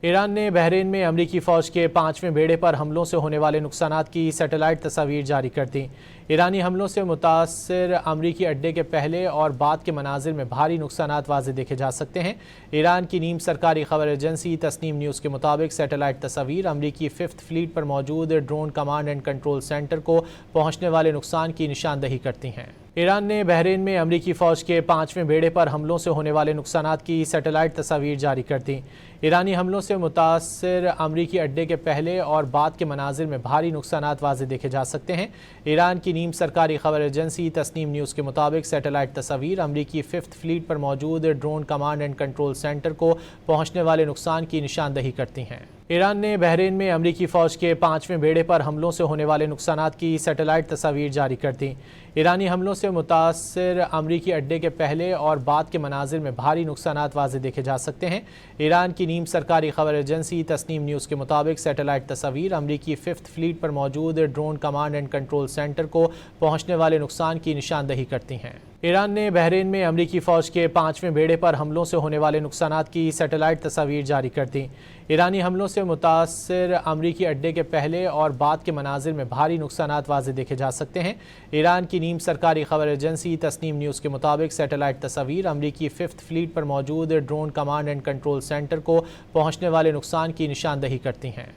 ایران نے بحرین میں امریکی فوج کے 5ویں بیڑے پر حملوں سے ہونے والے نقصانات کی سیٹلائٹ تصاویر جاری کر دیں۔ ایرانی حملوں سے متاثر امریکی اڈے کے پہلے اور بعد کے مناظر میں بھاری نقصانات واضح دیکھے جا سکتے ہیں۔ ایران کی نیم سرکاری خبر ایجنسی تسنیم نیوز کے مطابق سیٹلائٹ تصاویر امریکی 5th فلیٹ پر موجود drone command and control centre کو پہنچنے والے نقصان کی نشاندہی کرتی ہیں۔ ایران نے بحرین میں امریکی فوج کے 5ویں بیڑے پر حملوں سے ہونے والے نقصانات کی سیٹلائٹ تصاویر جاری کر دیں۔ ایرانی حملوں سے متاثر امریکی اڈے کے پہلے اور بعد کے مناظر میں بھاری نقصانات واضح دیکھے جا سکتے ہیں۔ ایران کی نیم سرکاری خبر ایجنسی تسنیم نیوز کے مطابق سیٹلائٹ تصاویر امریکی 5th فلیٹ پر موجود drone command and control centre کو پہنچنے والے نقصان کی نشاندہی کرتی ہیں۔ ایران نے بحرین میں امریکی فوج کے 5ویں بیڑے پر حملوں سے ہونے والے نقصانات کی سیٹلائٹ تصاویر جاری کر دیں۔ ایرانی حملوں سے متاثر امریکی اڈے کے پہلے اور بعد کے مناظر میں بھاری نقصانات واضح دیکھے جا سکتے ہیں۔ ایران کی نیم سرکاری خبر ایجنسی تسنیم نیوز کے مطابق سیٹلائٹ تصاویر امریکی 5th فلیٹ پر موجود drone command and control centre کو پہنچنے والے نقصان کی نشاندہی کرتی ہیں۔ ایران نے بحرین میں امریکی فوج کے 5ویں بیڑے پر حملوں سے ہونے والے نقصانات کی سیٹلائٹ تصاویر جاری کر دیں۔ ایرانی حملوں سے متاثر امریکی اڈے کے پہلے اور بعد کے مناظر میں بھاری نقصانات واضح دیکھے جا سکتے ہیں۔ ایران کی نیم سرکاری خبر ایجنسی تسنیم نیوز کے مطابق سیٹلائٹ تصاویر امریکی 5th فلیٹ پر موجود drone command and control centre کو پہنچنے والے نقصان کی نشاندہی کرتی ہیں۔